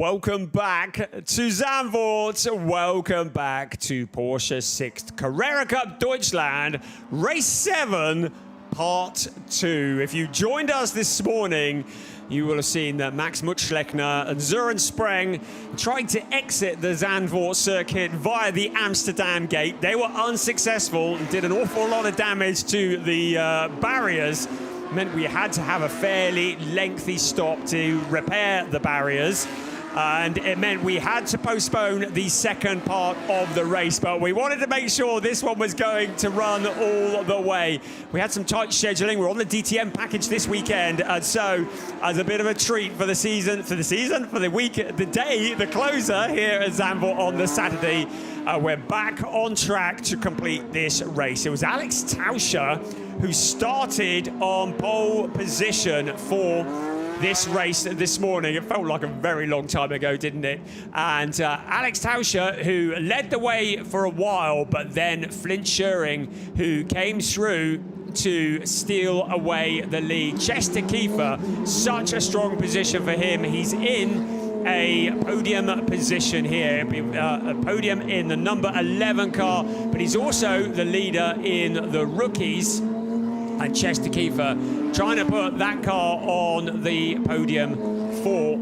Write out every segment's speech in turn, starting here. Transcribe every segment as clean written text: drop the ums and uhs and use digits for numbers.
Welcome back to Zandvoort. Welcome back to Porsche Sixt Carrera Cup Deutschland, Race 7, Part 2. If you joined us this morning, you will have seen that Max Mutschlechner and Søren Spreng tried to exit the Zandvoort circuit via the Amsterdam gate. They were unsuccessful and did an awful lot of damage to the barriers. Meant we had to have a fairly lengthy stop to repair the barriers. And it meant we had to postpone the second part of the race, but we wanted to make sure this one was going to run all the way. We had some tight scheduling. We're on the DTM package this weekend, and so as a bit of a treat for the week, the day, the closer here at Zandvoort on the Saturday, we're back on track to complete this race. It was Alex Tauscher who started on pole position for this race this morning. It felt like a very long time ago, didn't it? And Alex Tauscher, who led the way for a while, but then Flint Schuring, who came through to steal away the lead. Chester Kiefer, such a strong position for him. He's in a podium position here, a podium in the number 11 car, but he's also the leader in the rookies. And Chester Kiefer trying to put that car on the podium for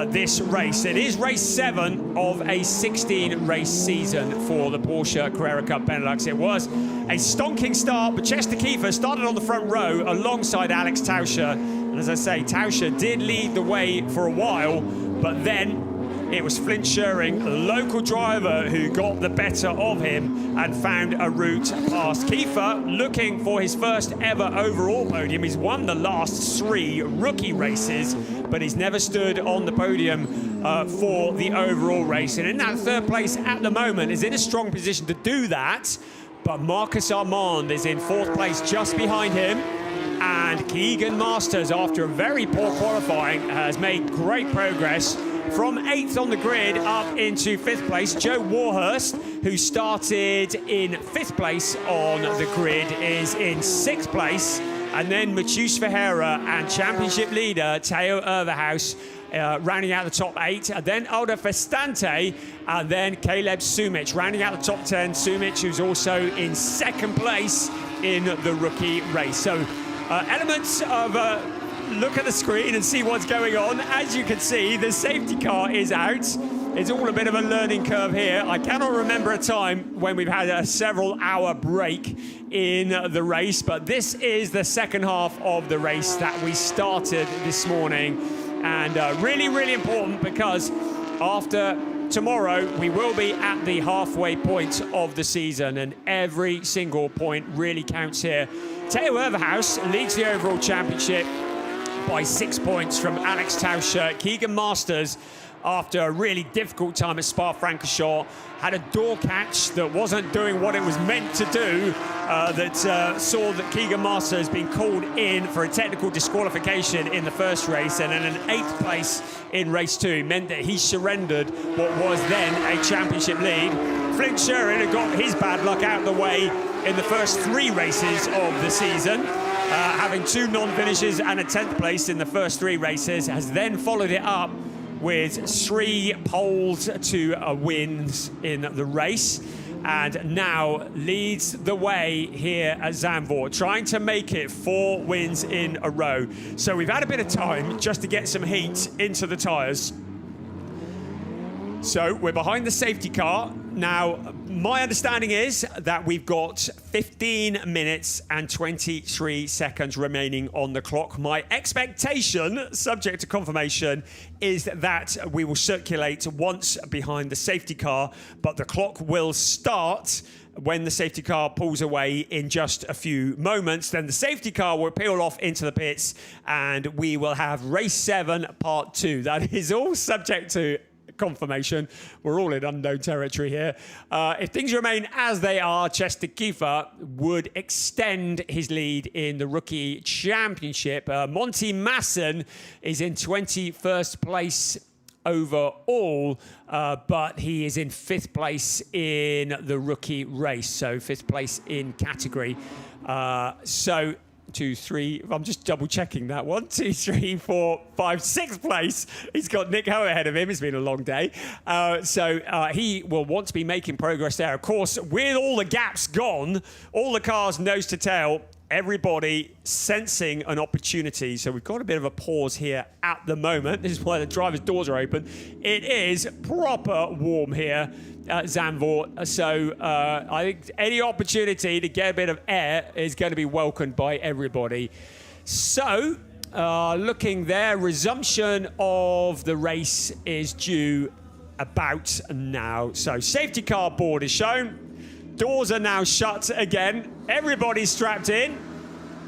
this race. It is race 7 of a 16-race season for the Porsche Carrera Cup Benelux. It was a stonking start, but Chester Kiefer started on the front row alongside Alex Tauscher. And as I say, Tauscher did lead the way for a while, but then it was Flint Schuring, a local driver, who got the better of him and found a route past. Kiefer looking for his first ever overall podium. He's won the last 3 rookie races, but he's never stood on the podium for the overall race. And in that third place at the moment is in a strong position to do that. But Marcus Armand is in 4th place just behind him. And Keegan Masters, after a very poor qualifying, has made great progress from 8th on the grid up into 5th place. Joe Warhurst, who started in 5th place on the grid, is in 6th place. And then Mathieu Ferreira and championship leader Theo Erverhaus rounding out the top 8. And then Aldo Festante, and then Caleb Sumich rounding out the top 10. Sumich, who's also in 2nd place in the rookie race. So elements of look at the screen and see what's going on. As you can see, the safety car is out. It's all a bit of a learning curve here. I cannot remember a time when we've had a several-hour break in the race, but this is the second half of the race that we started this morning. And really, really important, because after tomorrow, we will be at the halfway point of the season, and every single point really counts here. Theo Erverhaus leads the overall championship by 6 points from Alex Tauscher. Keegan Masters, after a really difficult time at Spa-Francorchamps, had a door catch that wasn't doing what it was meant to do, that saw that Keegan Masters being called in for a technical disqualification in the first race, and in an 8th place in race 2 meant that he surrendered what was then a championship lead. Flint Schuring had got his bad luck out of the way in the first 3 races of the season, having 2 non-finishes and a 10th place in the first 3 races, has then followed it up with 3 poles to wins in the race, and now leads the way here at Zandvoort, trying to make it 4 wins in a row. So we've had a bit of time just to get some heat into the tyres. So we're behind the safety car. Now, my understanding is that we've got 15 minutes and 23 seconds remaining on the clock. My expectation, subject to confirmation, is that we will circulate once behind the safety car, but the clock will start when the safety car pulls away in just a few moments. Then the safety car will peel off into the pits, and we will have race 7, part 2. That is all subject to confirmation. We're all in unknown territory here. If things remain as they are, Chester Kiefer would extend his lead in the rookie championship. Monty Masson is in 21st place overall, but he is in 5th place in the rookie race, so 5th place in category. So 2, 3. I'm just double checking that. 1, 2, 3, 4, 5, 6th place. He's got Nick Ho ahead of him. It's been a long day. So he will want to be making progress there. Of course, with all the gaps gone, all the cars nose to tail, everybody sensing an opportunity. So we've got a bit of a pause here at the moment. This is why the driver's doors are open. It is proper warm here at Zandvoort. So I think any opportunity to get a bit of air is going to be welcomed by everybody. So looking there, resumption of the race is due about now. So safety car board is shown. Doors are now shut again. Everybody's strapped in.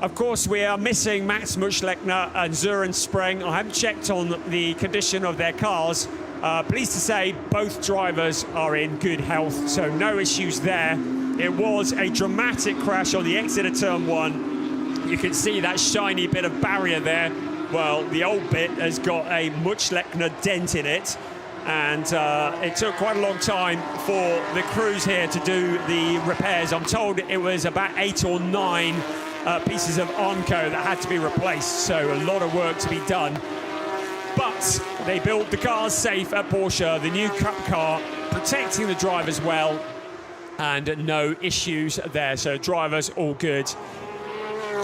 Of course, we are missing Max Muschlechner and Sören Spreng. I haven't checked on the condition of their cars. Pleased to say both drivers are in good health, so no issues there. It was a dramatic crash on the exit of turn 1. You can see that shiny bit of barrier there. Well, the old bit has got a Muschlechner dent in it. And it took quite a long time for the crews here to do the repairs. I'm told it was about 8 or 9 pieces of Armco that had to be replaced, so a lot of work to be done. But they built the cars safe at Porsche, the new Cup car, protecting the drivers well, and no issues there, so drivers all good.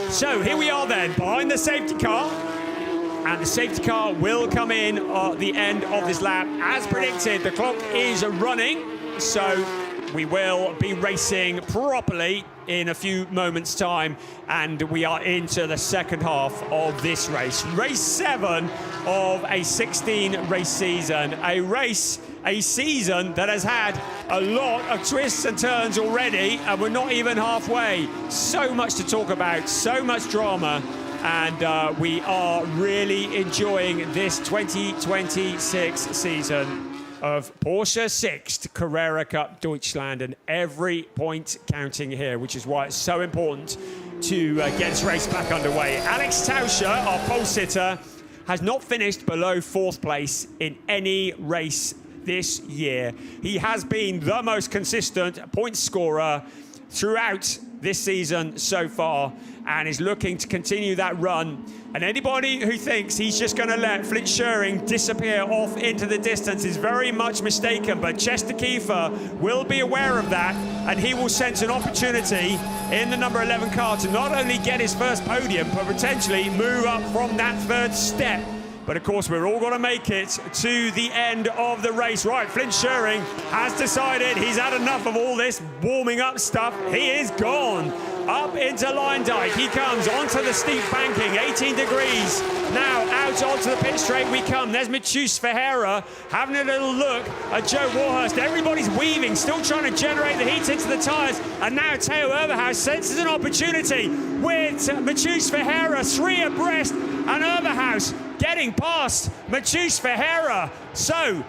So here we are then, behind the safety car. And the safety car will come in at the end of this lap. As predicted, the clock is running, so we will be racing properly in a few moments' time, and we are into the second half of this race. Race 7 of a 16-race season. A season that has had a lot of twists and turns already, and we're not even halfway. So much to talk about, so much drama. And we are really enjoying this 2026 season of Porsche Sixt Carrera Cup Deutschland, and every point counting here, which is why it's so important to get this race back underway. Alex Tauscher, our pole sitter, has not finished below 4th place in any race this year. He has been the most consistent point scorer throughout this season so far, and is looking to continue that run. And anybody who thinks he's just going to let Flint Schering disappear off into the distance is very much mistaken. But Chester Kiefer will be aware of that, and he will sense an opportunity in the number 11 car to not only get his first podium, but potentially move up from that 3rd step. But of course, we're all going to make it to the end of the race. Right, Flint Schering has decided he's had enough of all this warming up stuff. He is gone. Up into Line Dyke. He comes onto the steep banking, 18 degrees. Now out onto the pit straight we come. There's Mathieu Ferreira having a little look at Joe Warhurst. Everybody's weaving, still trying to generate the heat into the tyres. And now Theo Overhaus senses an opportunity with Mathieu Ferreira 3 abreast, and Overhaus getting past Mathieu Ferreira. So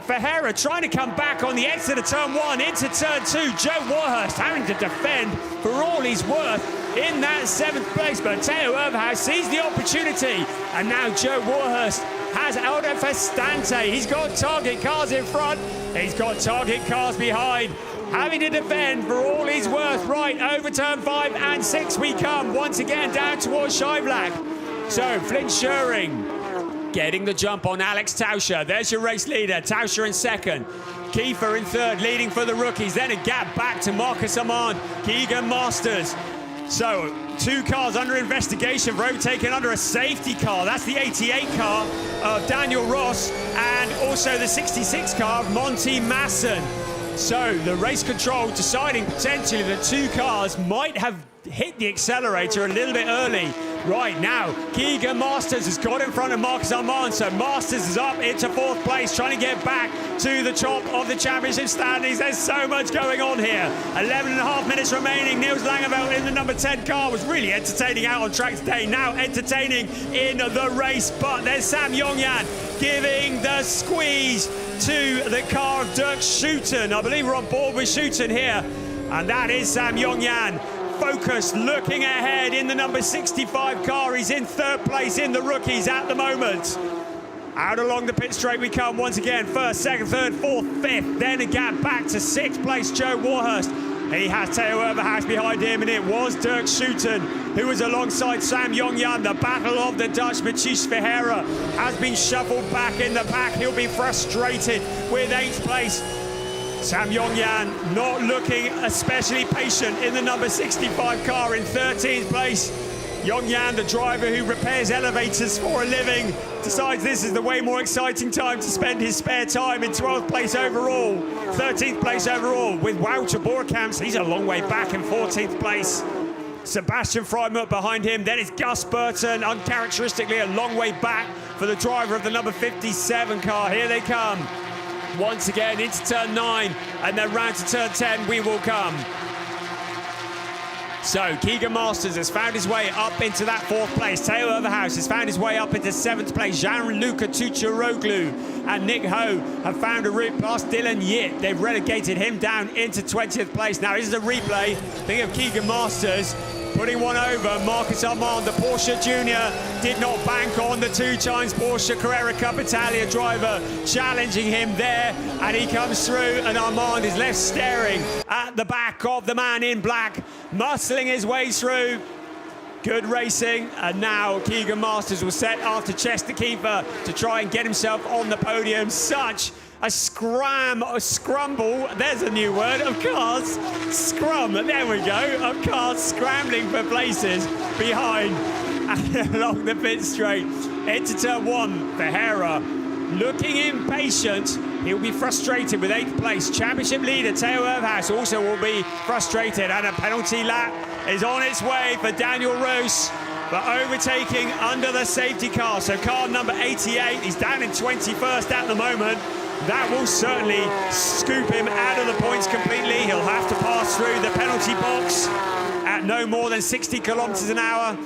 Ferreira trying to come back on the exit of turn 1 into turn 2. Joe Warhurst having to defend for all he's worth in that 7th place, but Theo Overhaus sees the opportunity, and now Joe Warhurst has Aldo Festante. He's got target cars in front, he's got target cars behind, having to defend for all he's worth. Right, over turn 5 and 6 we come, once again down towards Scheiblack. So Flint Schering getting the jump on Alex Tauscher. There's your race leader, Tauscher in 2nd. Kiefer in 3rd, leading for the rookies. Then a gap back to Marcus Armand, Keegan Masters. So 2 cars under investigation for overtaking under a safety car. That's the 88 car of Daniel Ross, and also the 66 car of Monty Masson. So the race control deciding potentially that 2 cars might have hit the accelerator a little bit early. Right now, Keegan Masters has got in front of Marcus Armand, so Masters is up into 4th place, trying to get back to the top of the championship standings. There's so much going on here. 11.5 minutes remaining. Niels Langeveld in the number 10 car was really entertaining out on track today, now entertaining in the race. But there's Sam Yongyan giving the squeeze to the car of Dirk Schouten. I believe we're on board with Schouten here, and that is Sam Yongyan. Focused, looking ahead in the number 65 car. He's in 3rd place in the rookies at the moment. Out along the pit straight we come once again. 1st, 2nd, 3rd, 4th, 5th. Then a gap back to 6th place, Joe Warhurst. He has Theo Overhaus behind him, and it was Dirk Schouten who was alongside Sam Yongyan. The battle of the Dutch. Mathies Verheeren has been shuffled back in the pack. He'll be frustrated with 8th place. Sam Yongyan not looking especially patient in the number 65 car in 13th place. Yongyan, the driver who repairs elevators for a living, decides this is the way more exciting time to spend his spare time in 12th place overall, 13th place overall. With Wouter Boerkamps, he's a long way back in 14th place. Sebastian Freimuth behind him. Then it's Gus Burton, uncharacteristically a long way back for the driver of the number 57 car. Here they come. Once again into turn 9, and then round to turn 10 we will come. So Keegan Masters has found his way up into that 4th place. Theo Overhaus has found his way up into 7th place. Gianluca Tucciaroglu and Nick Ho have found a route past Dylan Yip. They've relegated him down into 20th place. Now this is a replay. Think of Keegan Masters putting one over Marcus Armand. The Porsche Junior did not bank on the 2 times Porsche Carrera Cup Italia driver, challenging him there, and he comes through, and Armand is left staring at the back of the man in black, muscling his way through. Good racing, and now Keegan Masters will set after Chester Kiefer to try and get himself on the podium. Such a scramble, there's a new word, of cars, scrum, there we go, of cars scrambling for places behind and along the pit straight. Into turn 1, Verheeren looking impatient. He'll be frustrated with 8th place. Championship leader Theo Overhaus also will be frustrated, and a penalty lap is on its way for Daniel Roos for overtaking under the safety car. So car number 88, he's down in 21st at the moment. That will certainly scoop him out of the points completely. He'll have to pass through the penalty box at no more than 60 kilometers an hour.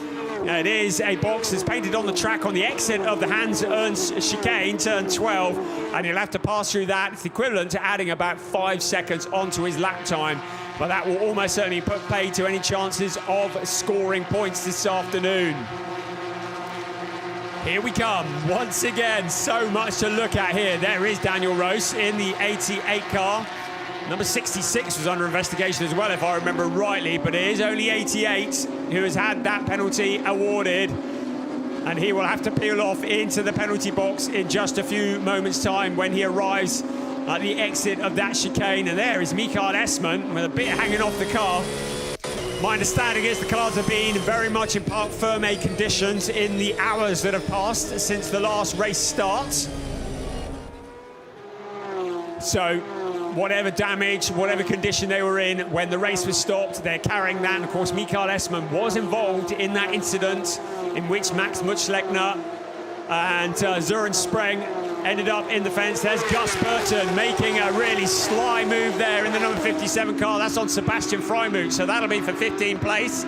It is a box that's painted on the track on the exit of the Hans Ernst chicane, turn 12, and he'll have to pass through that. It's equivalent to adding about 5 seconds onto his lap time, but that will almost certainly put paid to any chances of scoring points this afternoon. Here we come, once again, so much to look at here. There is Daniel Roos in the 88 car. Number 66 was under investigation as well, if I remember rightly, but it is only 88 who has had that penalty awarded, and he will have to peel off into the penalty box in just a few moments' time when he arrives at the exit of that chicane. And there is Mikael Esman with a bit hanging off the car. My understanding is the cars have been very much in parc fermé conditions in the hours that have passed since the last race start. So whatever damage, whatever condition they were in when the race was stopped, they're carrying that. And of course, Mikael Esman was involved in that incident in which Max Mutschleckner and Søren Spreng ended up in the fence. There's Gus Burton making a really sly move there in the number 57 car. That's on Sebastian Freimuth, so that'll be for 15th place.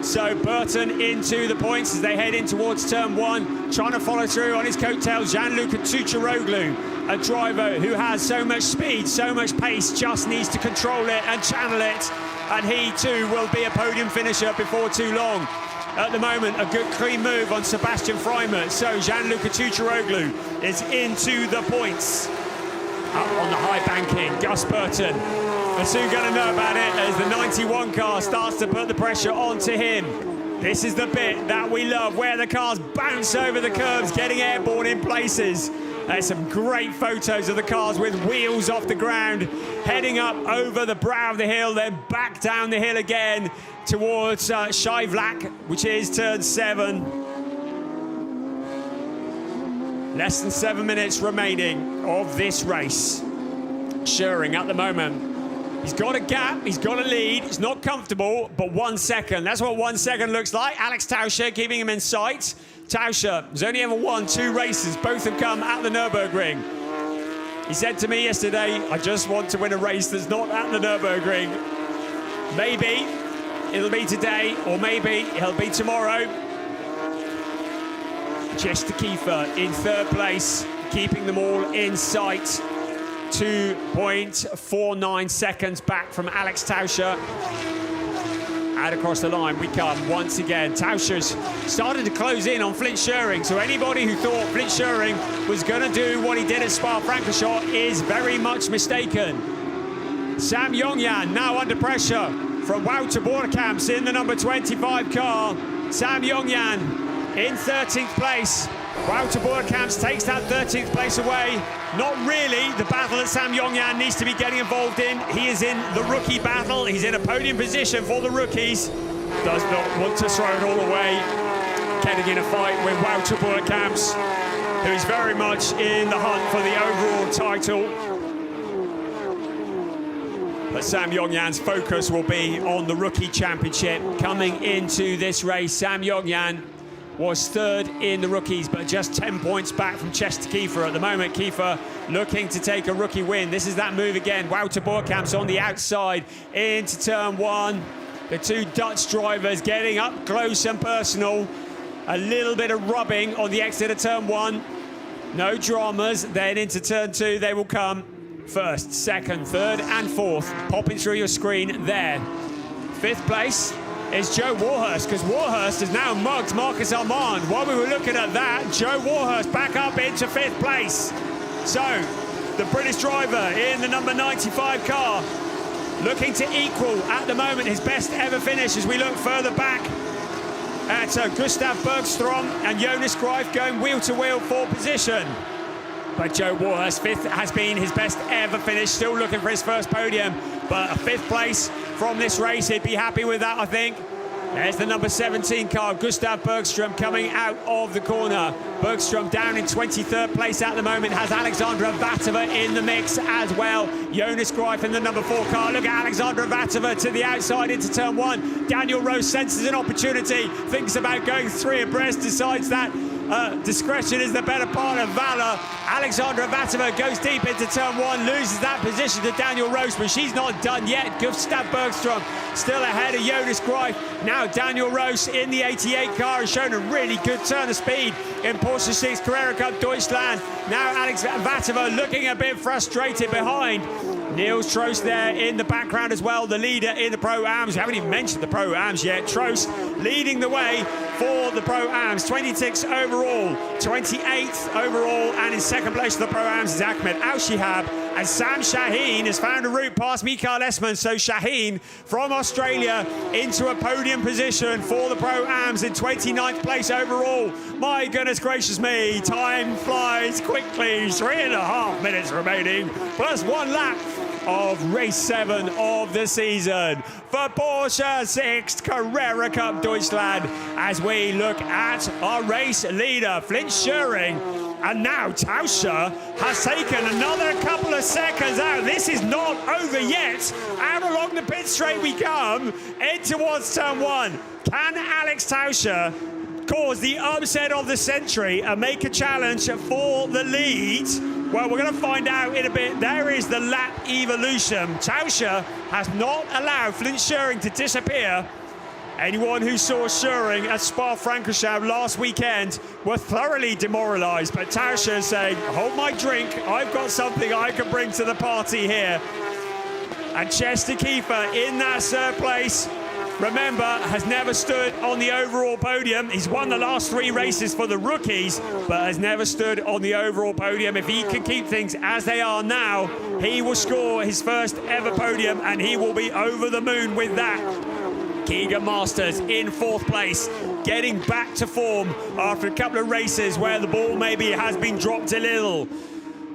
So Burton into the points as they head in towards turn 1, trying to follow through on his coattails. Gianluca Tucciaroglu, a driver who has so much speed, so much pace, just needs to control it and channel it, and he too will be a podium finisher before too long. At the moment, a good clean move on Sebastian Freimuth. So Gianluca Tucciaroglu is into the points. Up on the high banking, Gus Burton. We're soon going to know about it as the 91 car starts to put the pressure onto him. This is the bit that we love, where the cars bounce over the curbs, getting airborne in places. There's some great photos of the cars with wheels off the ground, heading up over the brow of the hill, then back down the hill again towards Scheivlak, which is turn 7. Less than 7 minutes remaining of this race. Scheuring at the moment. He's got a gap, he's got a lead, it's not comfortable, but 1 second. That's what 1 second looks like. Alex Tauscher keeping him in sight. Tauscher has only ever won 2 races. Both have come at the Nürburgring. He said to me yesterday, I just want to win a race that's not at the Nürburgring. Maybe it'll be today, or maybe it'll be tomorrow. Chester Kiefer in 3rd place, keeping them all in sight. 2.49 seconds back from Alex Tauscher. Out across the line we come once again. Tauscher's started to close in on Flint Scheuring, so anybody who thought Flint Scheuring was going to do what he did at Spa-Francorchamps is very much mistaken. Sam Yongyan now under pressure from Wouter Boerkamps in the number 25 car. Sam Yongyan in 13th place. Wouter Boerkamps takes that 13th place away. Not really the battle that Sam Yongyan needs to be getting involved in. He is in the rookie battle. He's in a podium position for the rookies. Does not want to throw it all away. Getting in a fight with Wouter Boerkamps, who's very much in the hunt for the overall title. But Sam Yongyan's focus will be on the rookie championship coming into this race. Sam Yongyan was third in the rookies, but just 10 points back from Chester Kiefer at the moment. Kiefer looking to take a rookie win. This is that move again. Wouter Boerkamps on the outside into turn one. The two Dutch drivers getting up close and personal. A little bit of rubbing on the exit of turn one. No dramas. Then into turn two they will come. First, second, third and fourth. Popping through your screen there. Fifth place is Joe Warhurst, because Warhurst has now mugged Marcus Armand. While we were looking at that, Joe Warhurst back up into fifth place. So, the British driver in the number 95 car looking to equal at the moment his best ever finish as we look further back at Gustav Bergstrom and Jonas Greif going wheel to wheel for position. But Joe Warhurst, fifth has been his best ever finish, still looking for his first podium. But a fifth place from this race, he'd be happy with that, I think. There's the number 17 car, Gustav Bergstrom, coming out of the corner. Bergstrom down in 23rd place at the moment, has Alexandra Vatova in the mix as well. Jonas Greif in the number 4 car. Look at Alexandra Vatova to the outside into turn one. Daniel Rose senses an opportunity, thinks about going three abreast, decides that discretion is the better part of valor. Alexandra Vatova goes deep into turn one, loses that position to Daniel Rose, but she's not done yet. Gustav Bergstrom still ahead of Jonas Greif. Now Daniel Rose in the 88 car has shown a really good turn of speed in Porsche Sixt Carrera Cup Deutschland. Now Alex Vatova looking a bit frustrated behind. Niels Trost there in the background as well, the leader in the Pro-Ams. We haven't even mentioned the Pro-Ams yet. Trost leading the way for the Pro-Ams. 26 overall, 28th overall, and in second place for the Pro-Ams is Ahmed Al-Shihab. And Sam Shaheen has found a route past Mikael Esman. So Shaheen from Australia into a podium position for the Pro-Ams in 29th place overall. My goodness gracious me, time flies quickly. 3.5 minutes remaining, plus 1 lap of race 7 of the season for Porsche Sixt Carrera Cup Deutschland, as we look at our race leader, Flint Schuring. And now Tauscher has taken another couple of seconds out. This is not over yet. Out along the pit straight we come, in towards turn one. Can Alex Tauscher cause the upset of the century and make a challenge for the lead? Well, we're going to find out in a bit. There is the lap evolution. Tauscher has not allowed Flint Schuring to disappear. Anyone who saw Schuring at Spa-Francorchamps last weekend were thoroughly demoralised, but Tauscher is saying, hold my drink, I've got something I can bring to the party here. And Chester Kiefer in that third place, remember, has never stood on the overall podium. He's won the last 3 races for the rookies, but has never stood on the overall podium. If he can keep things as they are now, he will score his first ever podium, and he will be over the moon with that. Keegan Masters in 4th place, getting back to form after a couple of races where the ball maybe has been dropped a little.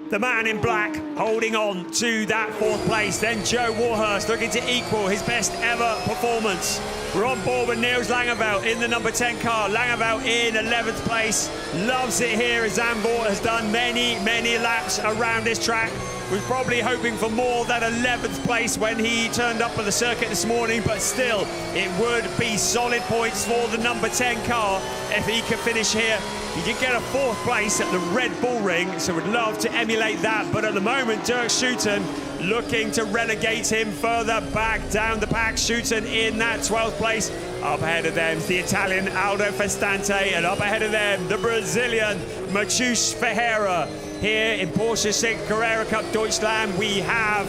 The man in black holding on to that 4th place. Then Joe Warhurst looking to equal his best ever performance. We're on board with Niels Langeveld in the number 10 car. Langeveld in 11th place. Loves it here as Zandvoort has done many, many laps around this track. Was probably hoping for more than 11th place when he turned up at the circuit this morning, but still, it would be solid points for the number 10 car if he could finish here. He did get a 4th place at the Red Bull Ring, so would love to emulate that, but at the moment, Dirk Schouten looking to relegate him further back down the pack. Schouten in that 12th place. Up ahead of them, the Italian Aldo Festante, and up ahead of them, the Brazilian Matheus Ferreira. Here in Porsche Sixt Carrera Cup Deutschland, we have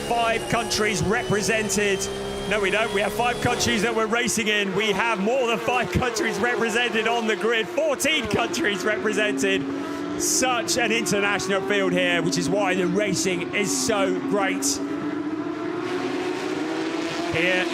5 countries represented. No, we don't. We have 5 countries that we're racing in. We have more than 5 countries represented on the grid. 14 countries represented. Such an international field here, which is why the racing is so great. here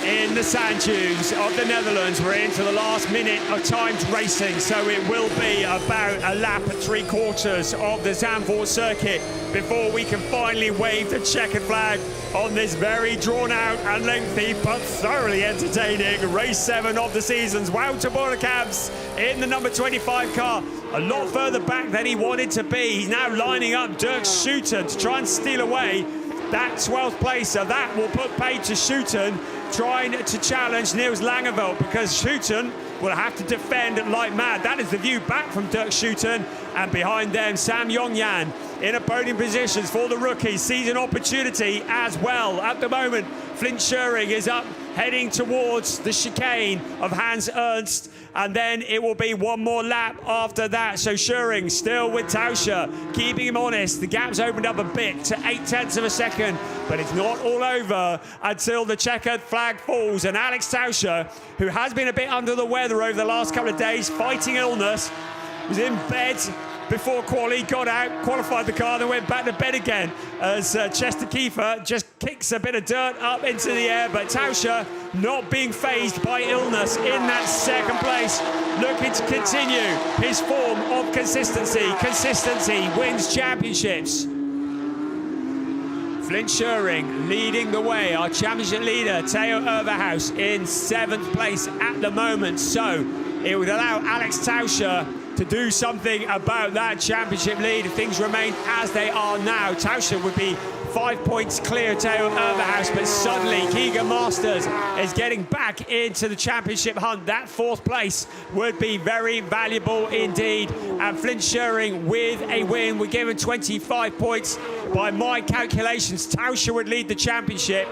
in the sand dunes of the Netherlands. We're into the last minute of timed racing, so it will be about a lap and 3/4 of the Zandvoort circuit before we can finally wave the checkered flag on this very drawn out and lengthy but thoroughly entertaining race 7 of the season's Wout de Bordekamps in the number 25 car. A lot further back than he wanted to be. He's now lining up Dirk Schouten to try and steal away that 12th place, so that will put paid to Schouten trying to challenge Niels Langeveld, because Schouten will have to defend like mad. That is the view back from Dirk Schouten, and behind them Sam Yongyan in a podium positions for the rookies. Sees an opportunity as well. At the moment, Flint Scheuring is up heading towards the chicane of Hans Ernst, and then it will be one more lap after that. So Scheuring still with Tauscher, keeping him honest. The gap's opened up a bit to 0.8 of a second, but it's not all over until the checkered flag falls. And Alex Tauscher, who has been a bit under the weather over the last couple of days, fighting illness, was in bed before quali, got out, qualified the car, then went back to bed again as Chester Kiefer just kicks a bit of dirt up into the air. But Tauscher not being fazed by illness in that second place, looking to continue his form of consistency. Consistency wins championships. Flint Scheuring leading the way, our championship leader, Theo Overhaus, in 7th place at the moment. So it would allow Alex Tauscher to do something about that championship lead if things remain as they are now. Tauscher would be 5 points clear of Theo Overhaus, but suddenly Keegan Masters is getting back into the championship hunt. That 4th place would be very valuable indeed. And Flint Scheuring with a win would give him 25 points. By my calculations, Tauscher would lead the championship,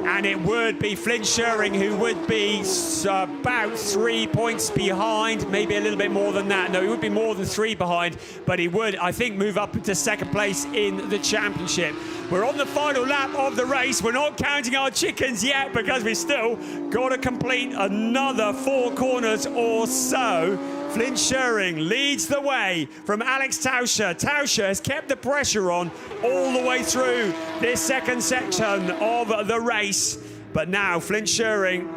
and it would be Flint Scheuring who would be about 3 points behind, maybe a little bit more than that. No, he would be more than 3 behind, but he would, I think, move up into 2nd place in the championship. We're on the final lap of the race. We're not counting our chickens yet because we still got to complete another 4 corners or so. Flint Scheuring leads the way from Alex Tauscher. Tauscher has kept the pressure on all the way through this second section of the race. But now Flint Scheuring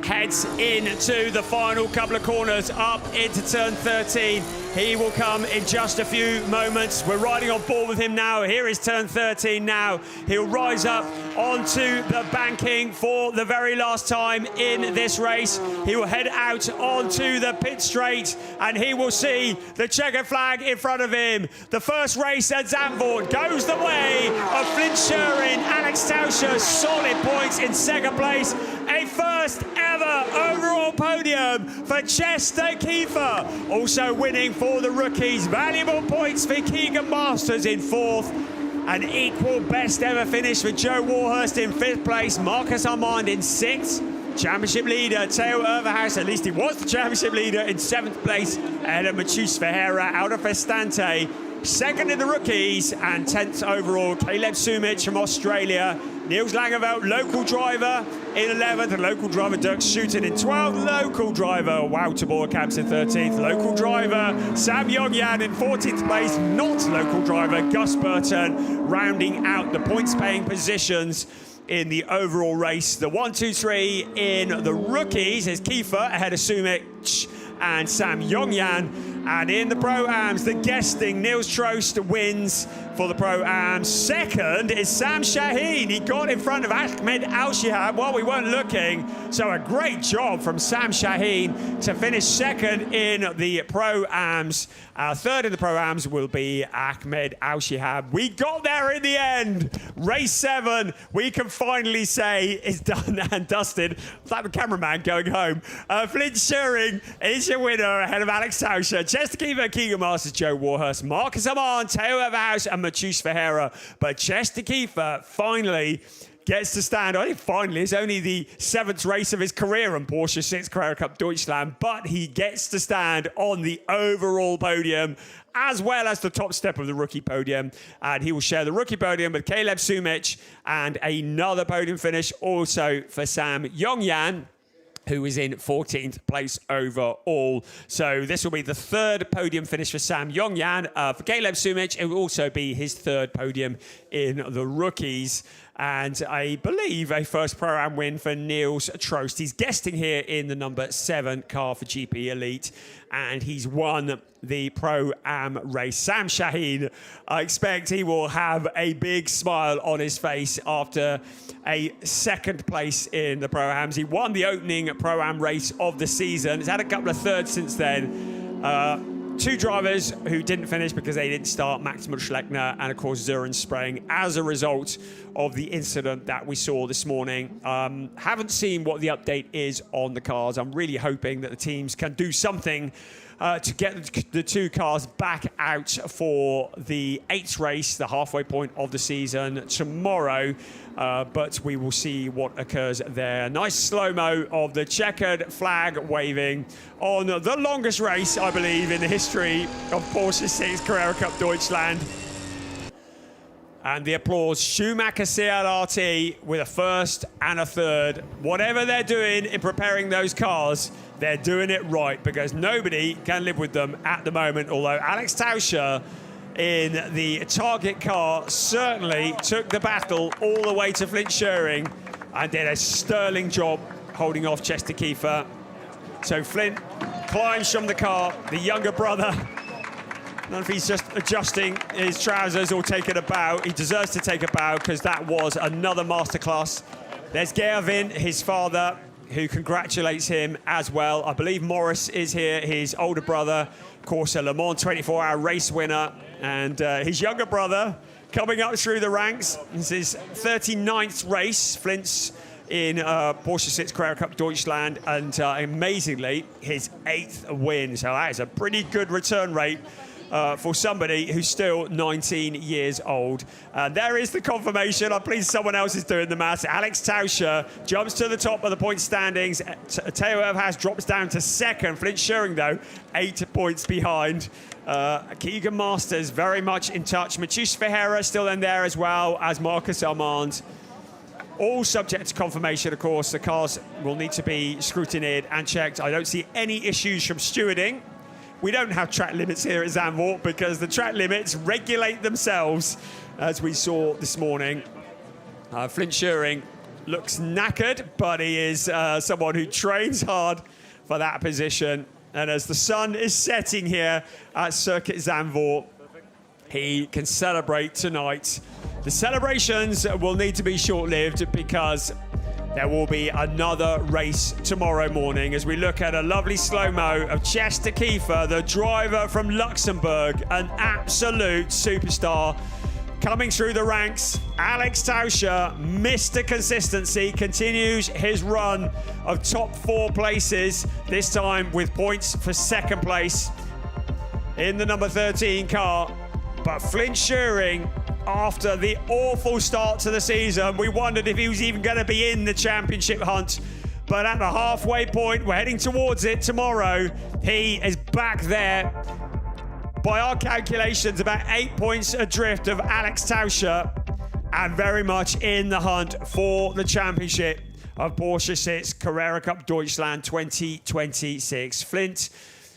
heads into the final couple of corners up into turn 13. He will come in just a few moments. We're riding on board with him now. Here is turn 13 now. He'll rise up onto the banking for the very last time in this race. He will head out onto the pit straight, and he will see the checkered flag in front of him. The first race at Zandvoort goes the way of Flint Scheuring. Alex Tauscher, solid points in 2nd place. A first ever overall podium for Chester Kiefer. Also winning for the rookies. Valuable points for Keegan Masters in 4th. An equal best ever finish for Joe Warhurst in 5th place. Marcus Armand in 6th. Championship leader Theo Overhaus, at least he was the championship leader, in 7th place ahead of Matheus Ferreira out of Estante. 2nd in the rookies, and 10th overall Caleb Sumich from Australia. Niels Langeveld, local driver, in 11th, and local driver Dirk Schouten in 12th. Local driver Wout de Bordekamps in 13th. Local driver Sam Yongyan in 14th place. Not local driver Gus Burton rounding out the points-paying positions in the overall race. The 1, 2, 3 in the rookies is Kiefer ahead of Sumich and Sam Yongyan. And in the Pro-Ams, the guesting Niels Trost wins for the Pro-Ams. 2nd is Sam Shaheen. He got in front of Ahmed Al-Shihab while we weren't looking. So a great job from Sam Shaheen to finish 2nd in the Pro-Ams. 3rd in the Pro-Ams will be Ahmed Al-Shihab. We got there in the end. Race 7, we can finally say, is done and dusted. It's like the cameraman going home. Flint Scheuring is your winner ahead of Alex Tauscher. Chester Kiefer, Keegan Masters, Joe Warhurst, Marcus Armand, Theo Overhaus, and Matheus Ferreira. But Chester Kiefer finally gets to stand. I think finally, it's only the 7th race of his career on Porsche Sixt Carrera Cup Deutschland, but he gets to stand on the overall podium as well as the top step of the rookie podium. And he will share the rookie podium with Caleb Sumich, and another podium finish also for Sam Yongyan, who is in 14th place overall. So this will be the 3rd podium finish for Sam Yongyan. For Caleb Sumich, it will also be his 3rd podium in the rookies. And I believe a first Pro-Am win for Niels Troost. He's guesting here in the number 7 car for GP Elite, and he's won the Pro-Am race. Sam Shaheen, I expect he will have a big smile on his face after a second place in the Pro-Ams. He won the opening Pro-Am race of the season. He's had a couple of thirds since then. 2 drivers who didn't finish because they didn't start, Maximum Schleckner and, of course, Zuren Spreng, as a result of the incident that we saw this morning. Haven't seen what the update is on the cars. I'm really hoping that the teams can do something to get the 2 cars back out for the 8th race, the halfway point of the season, tomorrow. But we will see what occurs there. Nice slow-mo of the checkered flag waving on the longest race, I believe, in the history of Porsche Sixt Carrera Cup Deutschland. And the applause, Schumacher CLRT with a first and a third. Whatever they're doing in preparing those cars, they're doing it right, because nobody can live with them at the moment, although Alex Tauscher in the target car certainly took the battle all the way to Flint Scheuring and did a sterling job holding off Chester Kiefer. So Flint climbs from the car, the younger brother. I don't know if he's just adjusting his trousers or taking a bow. He deserves to take a bow, because that was another masterclass. There's Gervin, his father, who congratulates him as well. I believe Morris is here, his older brother, of course, a Le Mans 24-hour race winner. And his younger brother coming up through the ranks. This is his 39th race, Flint's in Porsche Sixt Carrera Cup Deutschland, and amazingly, his 8th win. So that is a pretty good return rate for somebody who's still 19 years old. There is the confirmation. I'm pleased someone else is doing the maths. Alex Tauscher jumps to the top of the point standings. Theo Ervhas drops down to 2nd. Flint Scheuring, though, 8 points behind. Keegan Masters very much in touch. Mathieu Ferreira still in there, as well as Marcus Armand. All subject to confirmation, of course. The cars will need to be scrutinized and checked. I don't see any issues from stewarding. We don't have track limits here at Zandvoort, because the track limits regulate themselves, as we saw this morning. Flint Scheuring looks knackered, but he is someone who trains hard for that position. And as the sun is setting here at Circuit Zandvoort, he can celebrate tonight. The celebrations will need to be short-lived, because there will be another race tomorrow morning, as we look at a lovely slow-mo of Chester Kiefer, the driver from Luxembourg, an absolute superstar, coming through the ranks. Alex Tauscher, Mr. Consistency, continues his run of top 4 places, this time with points for 2nd place in the number 13 car. But Flint Scheuring, after the awful start to the season, we wondered if he was even going to be in the championship hunt. But at the halfway point, we're heading towards it tomorrow, he is back there. By our calculations, about 8 points adrift of Alex Tauscher, and very much in the hunt for the championship of Porsche Sixt Carrera Cup Deutschland 2026. Flint,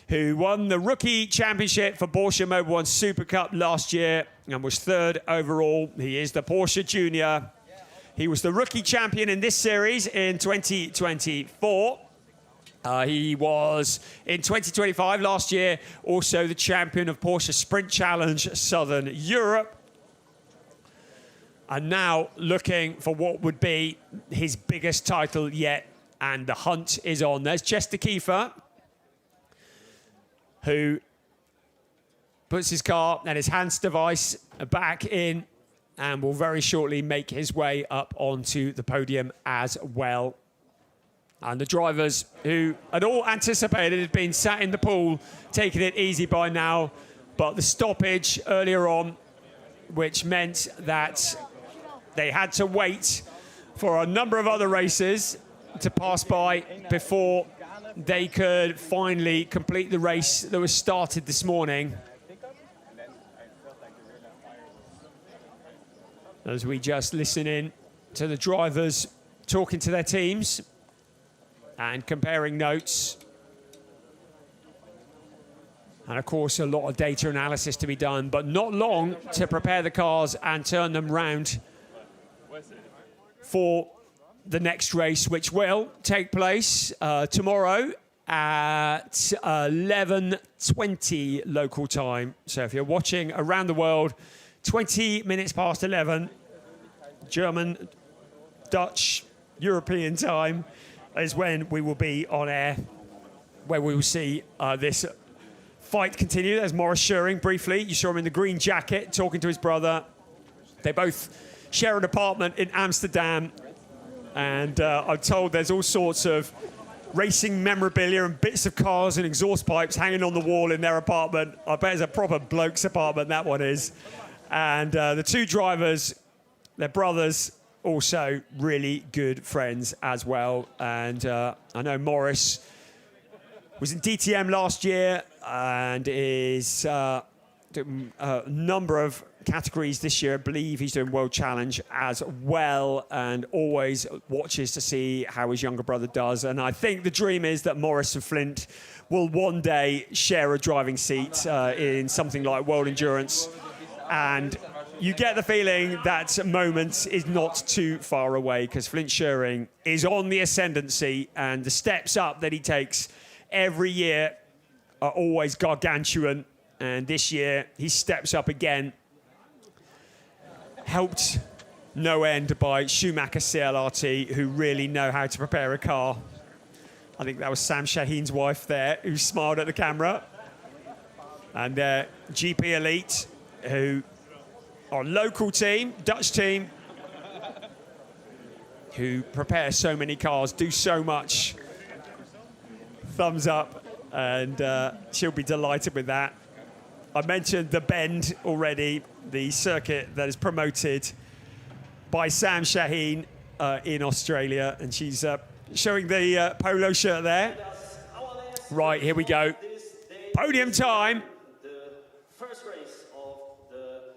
who won the rookie championship for Porsche Mobil 1 Super Cup last year and was 3rd overall. He is the Porsche Junior. He was the rookie champion in this series in 2024. He was, in 2025, last year, also the champion of Porsche Sprint Challenge Southern Europe. And now looking for what would be his biggest title yet. And the hunt is on. There's Chester Kiefer, who puts his car and his hands device back in and will very shortly make his way up onto the podium as well. And the drivers who had all anticipated had been sat in the pool, taking it easy by now. But the stoppage earlier on, which meant that they had to wait for a number of other races to pass by before they could finally complete the race that was started this morning. As we just listen in to the drivers talking to their teams and comparing notes. And of course, a lot of data analysis to be done, but not long to prepare the cars and turn them round for the next race, which will take place tomorrow at 11:20 local time. So if you're watching around the world, 20 minutes past 11, German, Dutch, European time is when we will be on air, where we will see this fight continue. There's Morris Schuring briefly. You saw him in the green jacket talking to his brother. They both share an apartment in Amsterdam. And I'm told there's all sorts of racing memorabilia and bits of cars and exhaust pipes hanging on the wall in their apartment. I bet it's a proper bloke's apartment, that one is. And the two drivers, they're brothers, also really good friends as well. And I know Morris was in DTM last year and is a number of categories this year. I believe he's doing World Challenge as well, and always watches to see how his younger brother does. And I think the dream is that Morris and Flint will one day share a driving seat in something like World Endurance. And you get the feeling that moment is not too far away, because Flint Schuring is on the ascendancy, and the steps up that he takes every year are always gargantuan. And this year he steps up again, helped no end by Schumacher CLRT, who really know how to prepare a car. I think that was Sam Shaheen's wife there, who smiled at the camera. And GP Elite, who are a local team, Dutch team, who prepare so many cars, do so much. Thumbs up, and she'll be delighted with that. I mentioned the Bend already, the circuit that is promoted by Sam Shaheen in Australia, and she's showing the polo shirt there. Right, here we go. Podium time. The first race of the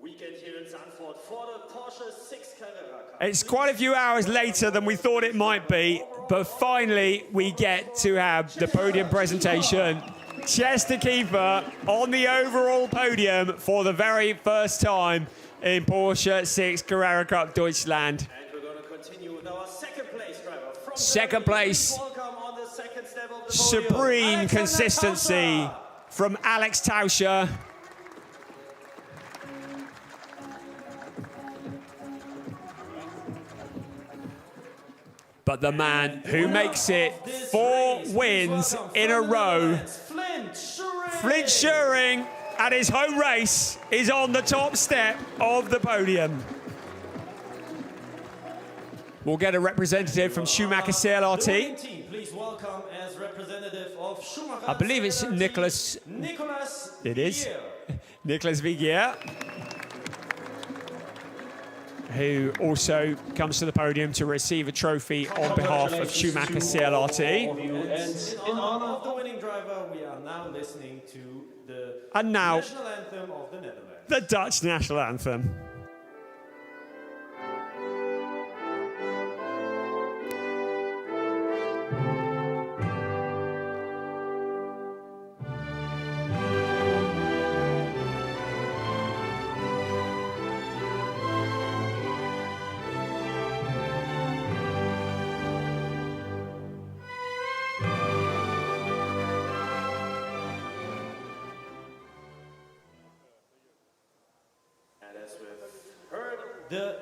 weekend here in Zandvoort for the Porsche Sixt Carrera. It's quite a few hours later than we thought it might be, but finally we get to have the podium presentation. Chester Keefer on the overall podium for the very first time in Porsche Sixt Carrera Cup Deutschland. And we're going to continue with our second place driver. From Second place, on the second step of the supreme podium, consistency from Alex Tauscher. But the man who makes it 4 wins in a row, Flint Schuring, at his home race, is on the top step of the podium. We'll get a representative from Schumacher CLRT. Please welcome as representative of Schumacher. I believe it's Nicholas. It is. Nicholas Vigier, who also comes to the podium to receive a trophy on behalf of Schumacher CLRT. And in honor of the winning driver, we are now listening to the national anthem of the Netherlands. The Dutch national anthem. The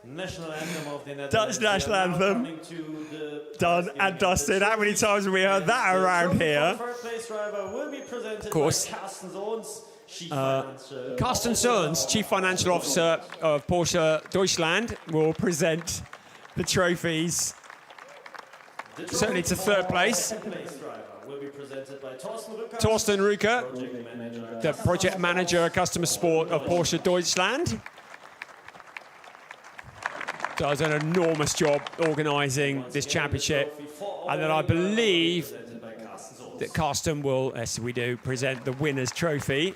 national anthem of the Netherlands. Dutch national anthem. Done and dusted. How many times have we heard that around here? First place driver will be presented of course. by Carsten Sohns, Carsten Sohns, Chief Financial Officer of Porsche Deutschland, will present the trophies. Certainly to third place. Second place driver will be presented by Torsten Rücker, the project manager, customer sport of Porsche Deutschland. Does an enormous job organising this championship. And then I believe that Carsten will, as we do, present the winner's trophy.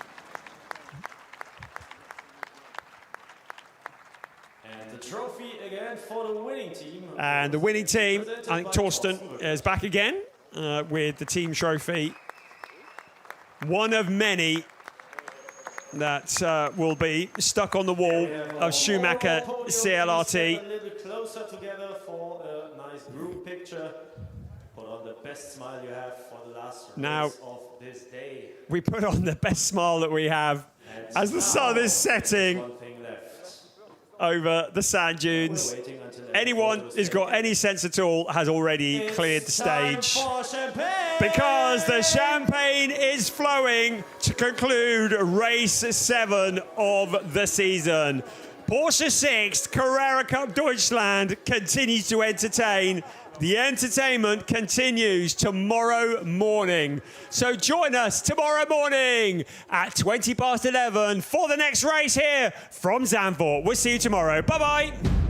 And the trophy again for the winning team. And the winning team, I think Torsten is back again with the team trophy. One of many that will be stuck on the wall of Schumacher CLRT. best smile you have for the last Now, race of this day. we put on the best smile that we have And as the sun is setting one thing left. over the sand dunes. We're waiting until Anyone who's got any sense at all has already cleared the stage. Time for champagne! Because the champagne is flowing to conclude race 7 of the season. Porsche Sixt Carrera Cup Deutschland continues to entertain. The entertainment continues tomorrow morning. So join us tomorrow morning at 11:20 for the next race here from Zandvoort. We'll see you tomorrow. Bye-bye.